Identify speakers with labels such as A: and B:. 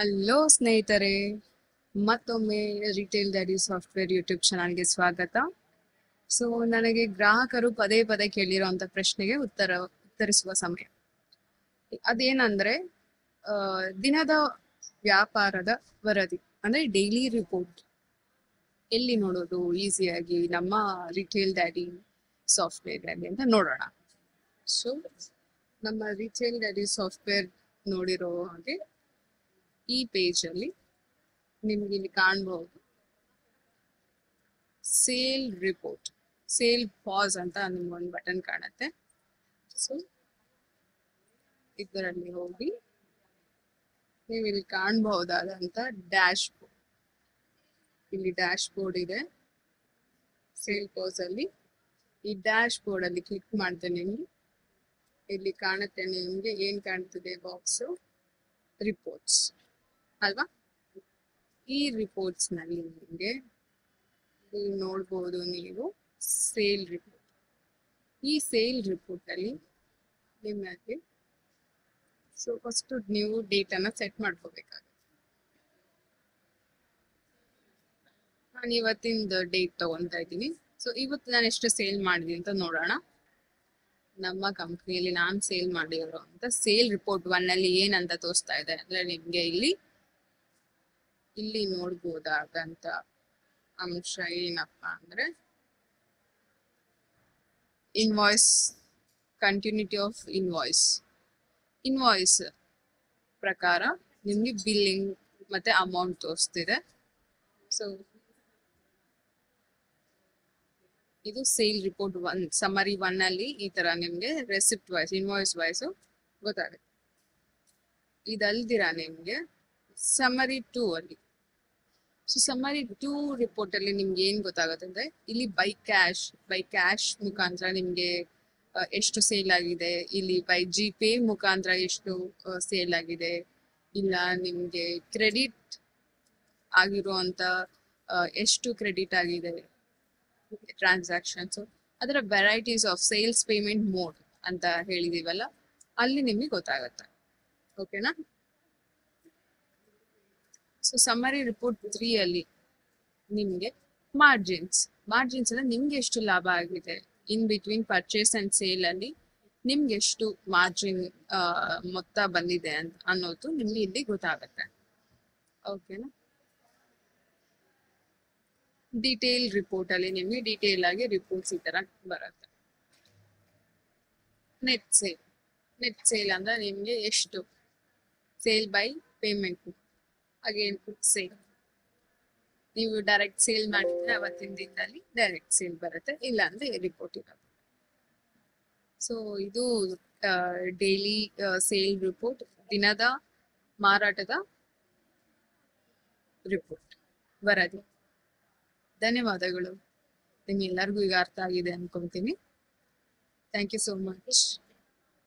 A: Hello ಸ್ನೇಹಿತರೆ, ಮತ್ತೊಮ್ಮೆ retail daddy software YouTube ಚಾನಲ್ಗೆ ಸ್ವಾಗತ. ಸೊ ನನಗೆ ಗ್ರಾಹಕರು ಪದೇ ಪದೇ ಕೇಳಿರೋಂಥ ಪ್ರಶ್ನೆಗೆ ಉತ್ತರಿಸುವ ಸಮಯ. ಅದೇನಂದ್ರೆ ದಿನದ ವ್ಯಾಪಾರದ ವರದಿ ಅಂದ್ರೆ ಡೈಲಿ ರಿಪೋರ್ಟ್ ಎಲ್ಲಿ ನೋಡೋದು ಈಸಿಯಾಗಿ ನಮ್ಮ ರಿಟೇಲ್ ಡ್ಯಾಡಿ ಸಾಫ್ಟ್ವೇರ್ ಅಲ್ಲಿ ಅಂತ ನೋಡೋಣ. ಸೊ ನಮ್ಮ ರಿಟೇಲ್ ಡ್ಯಾಡಿ ಸಾಫ್ಟ್ವೇರ್ ನೋಡಿರೋ ಹಾಗೆ ಈ ಪೇಜ್ ಅಲ್ಲಿ ನಿಮ್ಗೆ ಇಲ್ಲಿ ಕಾಣಬಹುದು ಸೇಲ್ ರಿಪೋರ್ಟ್, ಸೇಲ್ ಪಾಸ್ ಅಂತ ನಿಮ್ಗೊಂದು ಬಟನ್ ಕಾಣುತ್ತೆ. ಸೊ ಇದರಲ್ಲಿ ಹೋಗಿ ನೀವು ಇಲ್ಲಿ ಕಾಣಬಹುದಾದಂತ ಡ್ಯಾಶ್ ಬೋರ್ಡ್, ಇಲ್ಲಿ ಡ್ಯಾಶ್ ಬೋರ್ಡ್ ಇದೆ ಸೇಲ್ ಪಾಸ್ ಅಲ್ಲಿ. ಈ ಡ್ಯಾಶ್ ಬೋರ್ಡ್ ಅಲ್ಲಿ ಕ್ಲಿಕ್ ಮಾಡಿದ್ರೆ ನಿಮ್ಗೆ ಇಲ್ಲಿ ಕಾಣುತ್ತೆ, ನಿಮ್ಗೆ ಏನ್ ಕಾಣ್ತಿದೆ ಬಾಕ್ಸ್ ರಿಪೋರ್ಟ್ಸ್ ಅಲ್ವಾ. ಈ ರಿಪೋರ್ಟ್ಸ್ ನಲ್ಲಿ ನಿಮ್ಗೆ ನೋಡ್ಬೋದು ನೀವು ಸೇಲ್ ರಿಪೋರ್ಟ್. ಈ ಸೇಲ್ ರಿಪೋರ್ಟ್ ಅಲ್ಲಿ ನಿಮಗೆ ಸೊ ಫಸ್ಟ್ ನೀವು ಡೇಟ್ ಅನ್ನ ಸೆಟ್ ಮಾಡ್ಕೋಬೇಕಾಗುತ್ತೆ. ನಾನು ಇವತ್ತಿಂದ ಡೇಟ್ ತಗೊಂತಾ ಇದ್ದೀನಿ. ಸೊ ಇವತ್ತು ನಾನು ಎಷ್ಟು ಸೇಲ್ ಮಾಡಿದೀನಿ ಅಂತ ನೋಡೋಣ. ನಮ್ಮ ಕಂಪ್ನಿಯಲ್ಲಿ ನಾನು ಸೇಲ್ ಮಾಡಿರೋ ಅಂತ ಸೇಲ್ ರಿಪೋರ್ಟ್ 1 ಅಲ್ಲಿ ಏನಂತ ತೋರಿಸ್ತಾ ಇದೆ ಅಂದ್ರೆ ನಿಮ್ಗೆ ಇಲ್ಲಿ ನೋಡ್ಬೋದಾದಂತ ಅಂಶ ಏನಪ್ಪಾ ಅಂದ್ರೆ ಇನ್ವಾಯ್ಸ್, ಕಂಟಿನ್ಯೂಟಿ ಆಫ್ ಇನ್ವಾಯ್ಸ್ ಪ್ರಕಾರ ನಿಮ್ಗೆ ಬಿಲ್ಲಿಂಗ್ ಮತ್ತೆ ಅಮೌಂಟ್ ತೋರಿಸ್ತಿದೆ. ಸೊ ಇದು ಸೇಲ್ ರಿಪೋರ್ಟ್ 1 ಸಮರಿ 1 ಅಲ್ಲಿ ಈ ತರ ನಿಮ್ಗೆ ರೆಸಿಪ್ಟ್ ವೈಸ್, ಇನ್ವಾಯ್ಸ್ ವೈಸ್ ಗೊತ್ತಾಗುತ್ತೆ. ಇದಲ್ದಿರ ನಿಮ್ಗೆ ಸಮರಿ 2 ಅಲ್ಲಿ, ಸೊ ಸಮರಿ 2 ರಿಪೋರ್ಟ್ ಅಲ್ಲಿ ನಿಮ್ಗೆ ಏನ್ ಗೊತ್ತಾಗುತ್ತೆ ಅಂದ್ರೆ ಇಲ್ಲಿ ಬೈ ಕ್ಯಾಶ್ ಮುಖಾಂತರ ನಿಮ್ಗೆ ಎಷ್ಟು ಸೇಲ್ ಆಗಿದೆ, ಇಲ್ಲಿ ಬೈ ಜಿಪೇ ಮುಖಾಂತರ ಎಷ್ಟು ಸೇಲ್ ಆಗಿದೆ, ಇಲ್ಲ ನಿಮ್ಗೆ ಕ್ರೆಡಿಟ್ ಆಗಿರುವಂತ ಎಷ್ಟು ಕ್ರೆಡಿಟ್ ಆಗಿದೆ ಟ್ರಾನ್ಸಾಕ್ಷನ್ಸ್, ಅದರ varieties of sales payment mode ಅಂತ ಹೇಳಿದೀವಲ್ಲ, ಅಲ್ಲಿ ನಿಮ್ಗೆ ಗೊತ್ತಾಗುತ್ತೆ. ಓಕೆನಾ. ಸೊ ಸಮರಿ ರಿಪೋರ್ಟ್ 3 ಅಲ್ಲಿ ನಿಮ್ಗೆ ಮಾರ್ಜಿನ್ಸ್ ಅಂದ್ರೆ ನಿಮ್ಗೆ ಎಷ್ಟು ಲಾಭ ಆಗಿದೆ, in between purchase and sale ಅಲ್ಲಿ ನಿಮ್ಗೆ ಎಷ್ಟು ಮಾರ್ಜಿನ್ ಮೊತ್ತ ಬಂದಿದೆ ಅನ್ನೋದು ನಿಮ್ಗೆ ಇಲ್ಲಿ ಗೊತ್ತಾಗುತ್ತೆ. ಓಕೆನಾ. ಡೀಟೇಲ್ ರಿಪೋರ್ಟ್ ಅಲ್ಲಿ ನಿಮ್ಗೆ ಡೀಟೇಲ್ ಆಗಿ ರಿಪೋರ್ಟ್ಸ್ ಈ ತರ ಬರುತ್ತೆ. ನೆಟ್ ಸೇಲ್ ಅಂದ್ರೆ ನಿಮ್ಗೆ ಎಷ್ಟು sale by payment, again sale. ನೀವು ಡೈರೆಕ್ಟ್ ಸೇಲ್ ಮಾಡಿದ್ರೆ ಅವತ್ತಿನ ದಿನದಲ್ಲಿ ಡೈರೆಕ್ಟ್ ಸೇಲ್ ಬರುತ್ತೆ, ಇಲ್ಲ ಅಂದ್ರೆ ರಿಪೋರ್ಟ್ ಇರೋದು. ಸೊ ಇದು ಡೈಲಿ ಸೇಲ್ ರಿಪೋರ್ಟ್, ದಿನದ ಮಾರಾಟದ ರಿಪೋರ್ಟ್ ವರದಿ. ಧನ್ಯವಾದಗಳು. ನಿಮ್ಗೆಲ್ಲರಿಗೂ ಈಗ ಅರ್ಥ ಆಗಿದೆ ಅನ್ಕೊಂತೀನಿ. Thank you so much.